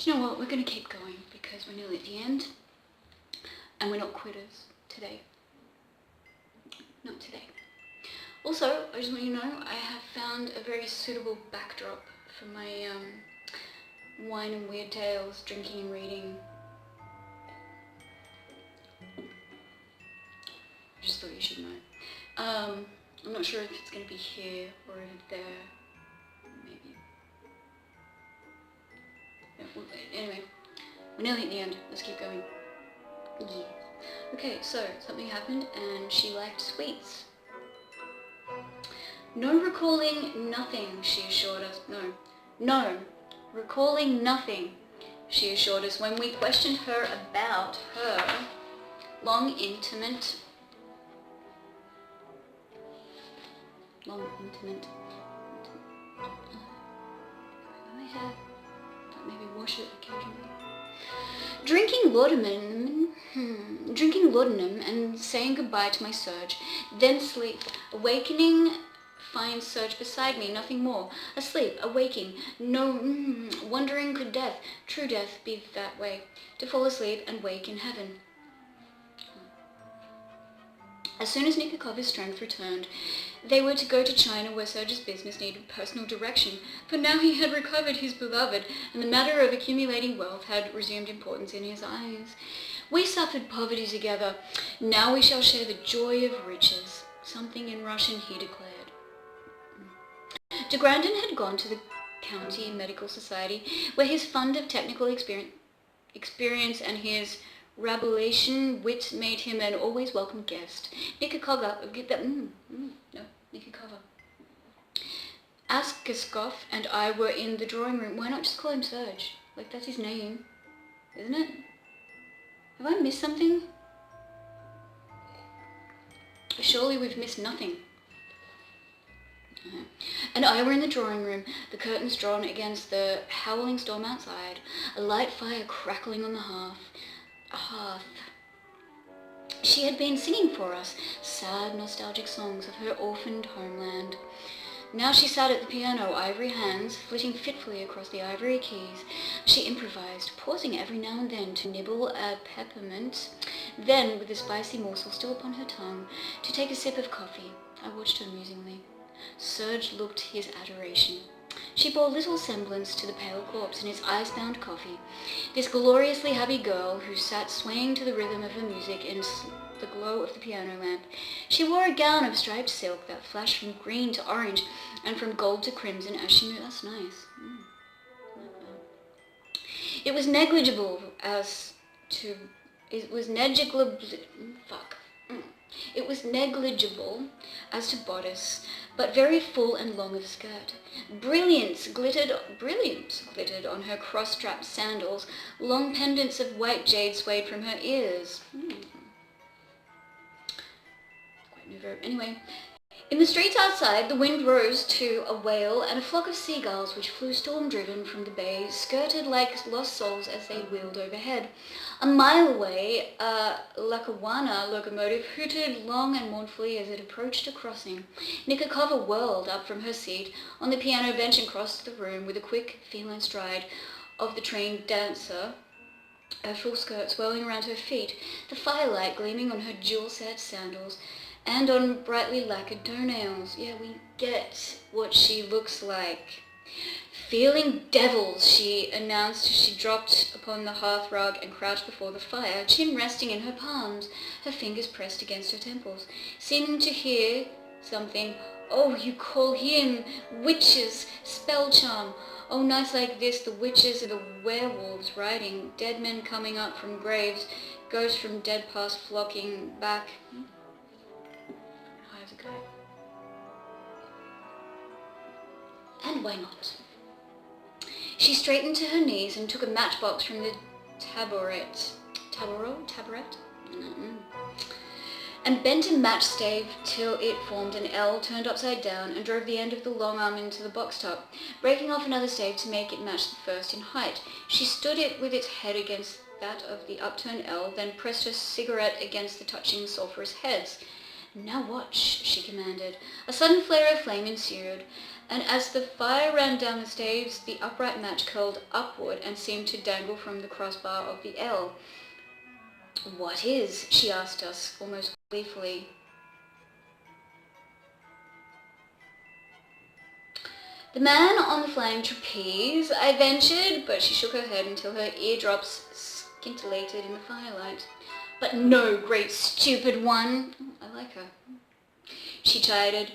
Do you know what? We're going to keep going because we're nearly at the end and we're not quitters today. Not today. Also, I just want you to know I have found a very suitable backdrop for my wine and weird tales, drinking and reading. I just thought you should know. I'm not sure if it's going to be here or over there. Maybe. Yeah, well, anyway, we're nearly at the end. Let's keep going. Yeah. Okay, so something happened and she liked sweets. No recalling nothing, she assured us. No, recalling nothing, she assured us when we questioned her about her long intimate. My hair. Maybe wash it occasionally. Drinking laudanum and saying goodbye to my Serge, then sleep, awakening, find Serge beside me, nothing more, asleep, awaking, no, wondering could death, true death, be that way, to fall asleep and wake in heaven. As soon as Nikakova's strength returned, they were to go to China where Serge's business needed personal direction, for now he had recovered his beloved, and the matter of accumulating wealth had resumed importance in his eyes. We suffered poverty together. Now we shall share the joy of riches, something in Russian he declared. De Grandin had gone to the County Medical Society, where his fund of technical experience and his Rabelasian wit made him an always welcome guest. Nikakova, Askaskov and I were in the drawing room. Why not just call him Serge? Like, that's his name, isn't it? Have I missed something? Surely we've missed nothing. And I were in the drawing room, the curtains drawn against the howling storm outside, a light fire crackling on the hearth. She had been singing for us sad, nostalgic songs of her orphaned homeland. Now she sat at the piano, ivory hands flitting fitfully across the ivory keys. She improvised, pausing every now and then to nibble a peppermint, then, with the spicy morsel still upon her tongue, to take a sip of coffee. I watched her musingly. Serge looked his adoration. She bore little semblance to the pale corpse in its ice-bound coffee, this gloriously happy girl who sat swaying to the rhythm of the music in the glow of the piano lamp. She wore a gown of striped silk that flashed from green to orange and from gold to crimson as she moved. That's nice. It was negligible as to bodice, but very full and long of skirt. Brilliance glittered on her cross-strapped sandals. Long pendants of white jade swayed from her ears. Quite new verb. Anyway, in the streets outside, the wind rose to a wail, and a flock of seagulls, which flew storm-driven from the bay, skirted like lost souls as they wheeled overhead. A mile away, a Lackawanna locomotive hooted long and mournfully as it approached a crossing. Nikakova whirled up from her seat on the piano bench and crossed the room with a quick, feline stride of the trained dancer, her full skirt swirling around her feet, the firelight gleaming on her jewel-set sandals and on brightly lacquered toenails. Yeah, we get what she looks like. Feeling devils, she announced as she dropped upon the hearthrug and crouched before the fire, chin resting in her palms, her fingers pressed against her temples, seeming to hear something. Oh, you call him witches, spell charm. Oh, nights like this, the witches are the werewolves riding, dead men coming up from graves, ghosts from dead past flocking back. High as a kite. And why not? She straightened to her knees and took a matchbox from the taboret, and bent a match stave till it formed an L turned upside down, and drove the end of the long arm into the box top, breaking off another stave to make it match the first in height. She stood it with its head against that of the upturned L, then pressed her cigarette against the touching sulphurous heads. Now watch, she commanded. A sudden flare of flame ensued, and as the fire ran down the staves, the upright match curled upward and seemed to dangle from the crossbar of the L. "What is?" she asked us, almost gleefully. "The man on the flying trapeze," I ventured, but she shook her head until her eardrops scintillated in the firelight. "But no, great stupid one." I like her. She chided.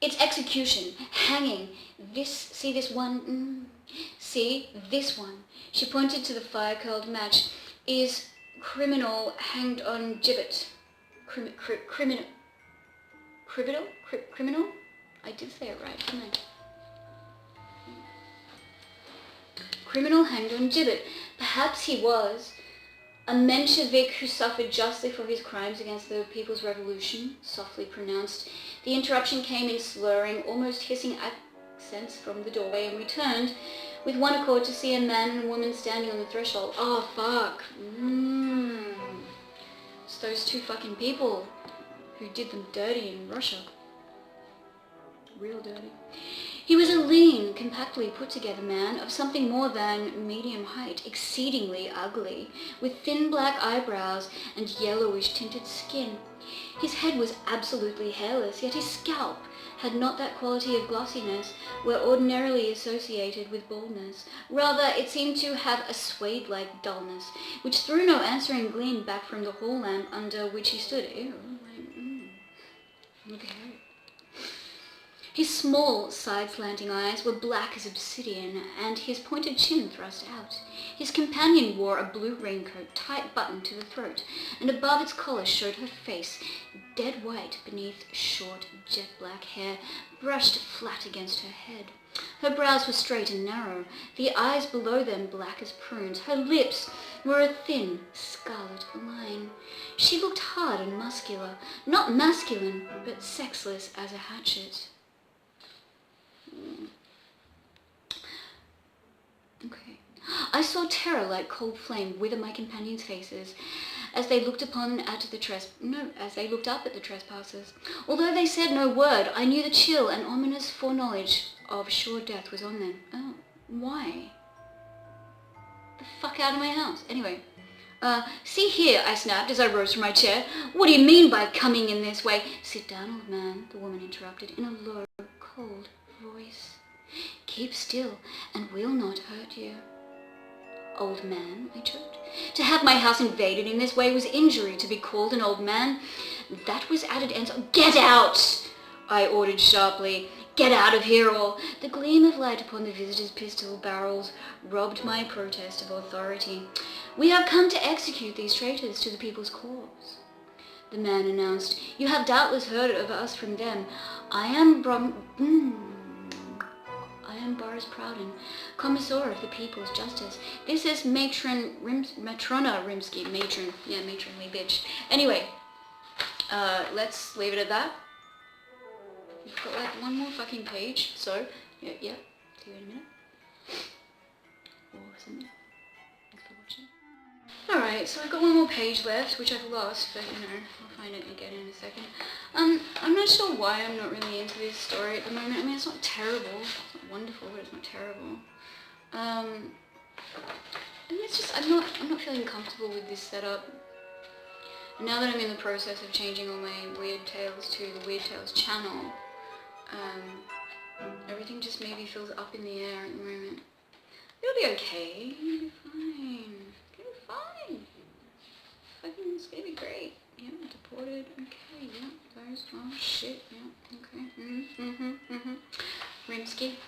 "It's execution, hanging. See this one? See, this one." She pointed to the fire-curled match. "Is criminal hanged on gibbet." Criminal? I did say it right, didn't I? Criminal hanged on gibbet. Perhaps he was. "A Menshevik who suffered justly for his crimes against the People's Revolution," softly pronounced. The interruption came in slurring, almost hissing accents from the doorway, and we turned with one accord to see a man and a woman standing on the threshold. Oh, fuck. It's those two fucking people who did them dirty in Russia. Real dirty. He was a lean, compactly put-together man of something more than medium height, exceedingly ugly, with thin black eyebrows and yellowish-tinted skin. His head was absolutely hairless, yet his scalp had not that quality of glossiness where ordinarily associated with baldness. Rather, it seemed to have a suede-like dullness, which threw no answering gleam back from the hall lamp under which he stood. Ew, okay. His small, side-slanting eyes were black as obsidian, and his pointed chin thrust out. His companion wore a blue raincoat, tight buttoned to the throat, and above its collar showed her face, dead white beneath short, jet-black hair, brushed flat against her head. Her brows were straight and narrow, the eyes below them black as prunes. Her lips were a thin, scarlet line. She looked hard and muscular, not masculine, but sexless as a hatchet. Okay. I saw terror like cold flame wither my companions' faces as they looked up at the trespassers. Although they said no word, I knew the chill and ominous foreknowledge of sure death was on them. Oh, why? The fuck out of my house. Anyway. "See here," I snapped as I rose from my chair. "What do you mean by coming in this way?" "Sit down, old man," the woman interrupted in a low, cold voice. "Keep still, and we'll not hurt you." "Old man," I choked. To have my house invaded in this way was injury. To be called an old man, that was added insult. "Get out!" I ordered sharply. "Get out of here, or—" The gleam of light upon the visitor's pistol barrels robbed my protest of authority. "We have come to execute these traitors to the people's cause," the man announced. "You have doubtless heard of us from them. I am Boris Proudin, Commissar of the People's Justice. This is Matrona Rimsky. Matronly bitch. Anyway, let's leave it at that. We've got like one more fucking page, so, yeah, see you in a minute. Or something. Thanks for watching. Alright, so I've got one more page left, which I've lost, but I'll find it again in a second. I'm not sure why I'm not really into this story at the moment. I mean, it's not terrible. It's not wonderful, but it's not terrible. And it's just, I'm not feeling comfortable with this setup. And now that I'm in the process of changing all my Weird Tales to the Weird Tales channel, everything just maybe feels up in the air at the moment. It'll be okay. It'll be fine. It'll be fine. Fucking, it's gonna be great. Yeah, deported. Okay, yeah. Those. Oh shit. Yeah. Okay. Rimsky.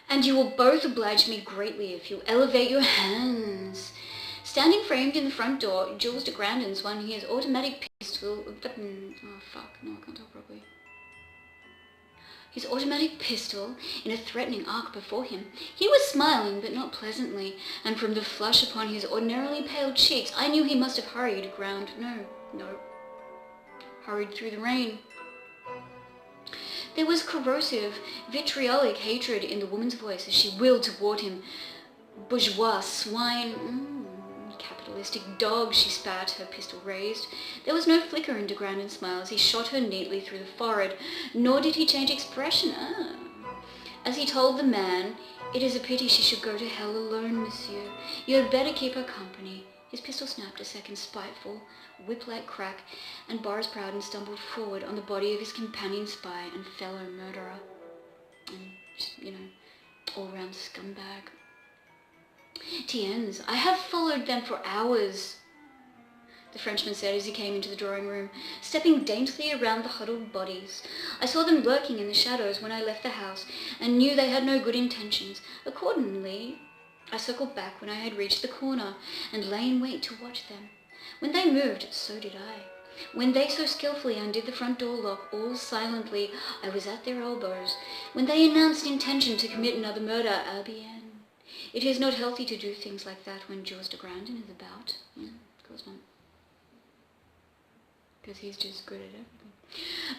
"And you will both oblige me greatly if you elevate your hands." Standing framed in the front door, Jules de Grandin swung his automatic pistol. Oh fuck! No, I can't talk properly. His automatic pistol in a threatening arc before him. He was smiling, but not pleasantly, and from the flush upon his ordinarily pale cheeks, I knew he must have hurried hurried through the rain. There was corrosive, vitriolic hatred in the woman's voice as she wheeled toward him. "Bourgeois swine," capital capitalistic dog, she spat, her pistol raised. There was no flicker in de Grandin's smile as he shot her neatly through the forehead, nor did he change expression. As he told the man, "It is a pity she should go to hell alone, monsieur. You had better keep her company." His pistol snapped a second spiteful, whip-like crack, and Boris Proudden stumbled forward on the body of his companion spy and fellow murderer. And, all-round scumbag. "Tiens, I have followed them for hours," the Frenchman said as he came into the drawing room, stepping daintily around the huddled bodies. "I saw them lurking in the shadows when I left the house, and knew they had no good intentions. Accordingly, I circled back when I had reached the corner, and lay in wait to watch them. When they moved, so did I. When they so skillfully undid the front door lock, all silently, I was at their elbows. When they announced intention to commit another murder, eh bien. It is not healthy to do things like that when Jules de Grandin is about. Of course not. Because he's just good at everything.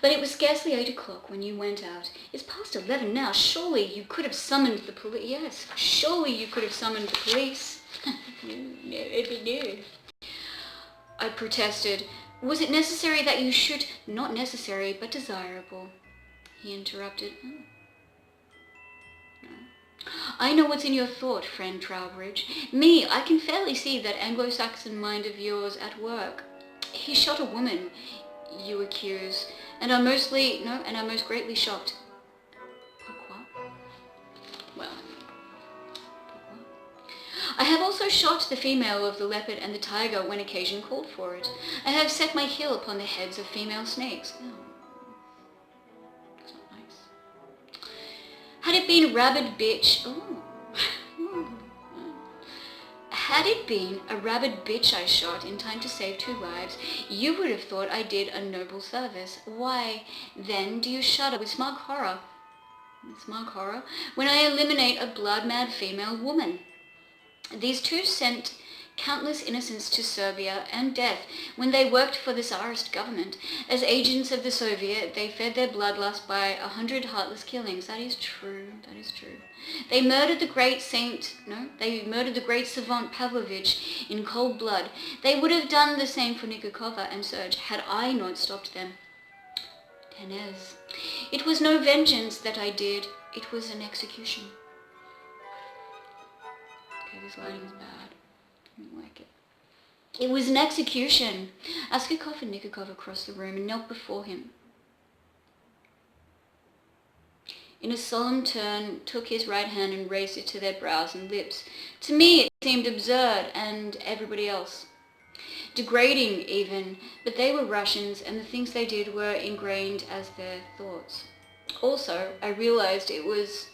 But it was scarcely 8 o'clock when you went out. It's past 11 now. Surely you could have summoned the police. Yes, surely you could have summoned the police. No, it'd be new. I protested. Was it necessary that you should? Not necessary, but desirable. He interrupted. No. I know what's in your thought, friend Trowbridge. Me, I can fairly see that Anglo-Saxon mind of yours at work. He shot a woman, you accuse, and are most greatly shocked. Pourquoi? Well, pourquoi? I have also shot the female of the leopard and the tiger when occasion called for it. I have set my heel upon the heads of female snakes. Oh, that's not nice. Had it been rabid bitch... Had it been a rabid bitch I shot in time to save 2 lives, you would have thought I did a noble service. Why, then, do you shudder with smug horror? When I eliminate a blood-mad female woman? These 2 sent countless innocents to Serbia and death when they worked for the Tsarist government. As agents of the Soviet, they fed their bloodlust by 100 heartless killings. That is true. They murdered the great savant Pavlovich in cold blood. They would have done the same for Nikakova and Serge had I not stopped them. Tenez. It was no vengeance that I did. It was an execution. Okay, this lighting is bad. I don't like it. It was an execution. Askakov and Nikakova crossed the room and knelt before him. In a solemn turn, took his right hand and raised it to their brows and lips. To me it seemed absurd, and everybody else. Degrading even, but they were Russians, and the things they did were ingrained as their thoughts. Also, I realized it with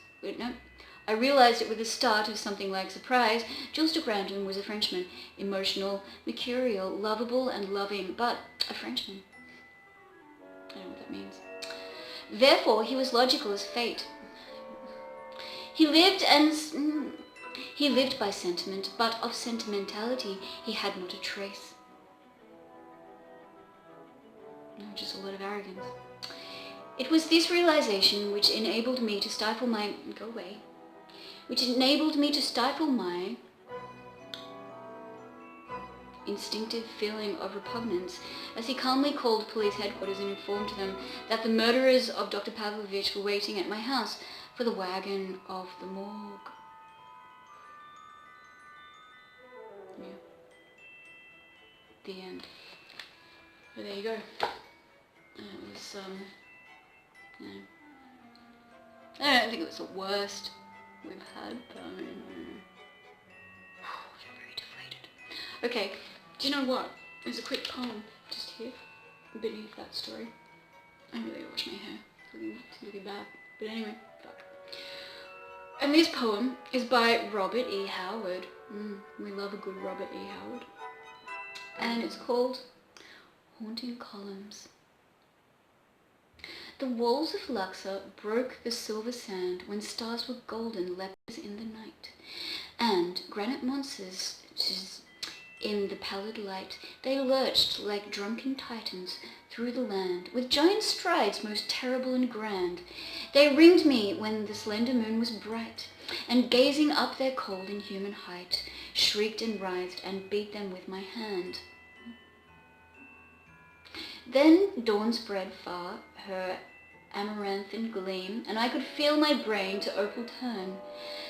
the start of something like surprise. Jules de Grandin was a Frenchman, emotional, mercurial, lovable and loving, but a Frenchman. I don't know what that means. Therefore, he was logical as fate. He lived by sentiment, but of sentimentality he had not a trace. No, just a lot of arrogance. It was this realization which enabled me to stifle my instinctive feeling of repugnance as he calmly called police headquarters and informed them that the murderers of Dr. Pavlovich were waiting at my house for the wagon of the morgue. Yeah. The end. So there you go. It was, I don't think it was the worst we've had, but I mean, I'm very deflated. Okay, do you know what? There's a quick poem just here, beneath that story. I really wash my hair. It's really bad. But anyway, fuck. And this poem is by Robert E. Howard. We love a good Robert E. Howard. And it's called Haunting Columns. The walls of Luxor broke the silver sand when stars were golden lepers in the night, and granite monsters In the pallid light, they lurched like drunken titans through the land, with giant strides most terrible and grand. They ringed me when the slender moon was bright, and gazing up their cold inhuman height, shrieked and writhed and beat them with my hand. Then dawn spread far her amaranthine gleam, and I could feel my brain to opal turn,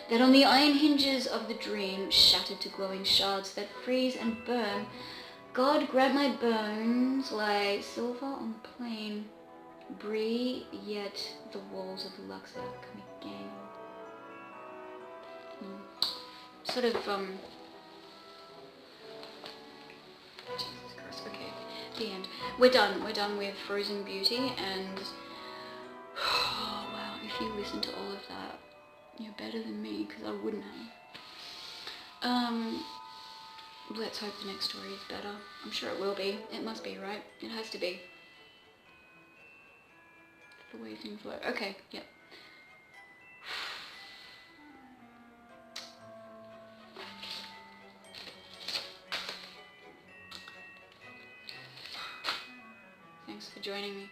that on the iron hinges of the dream shattered to glowing shards that freeze and burn. God grant my bones lie silver on the plain, brie yet the walls of Luxor come again. Sort of, Jesus Christ, okay, the end. We're done with Frozen Beauty, and oh wow, if you listen to all of that, you're better than me, because I wouldn't have. Let's hope the next story is better. I'm sure it will be. It must be, right? It has to be. The way things work. Okay, yep. Thanks for joining me.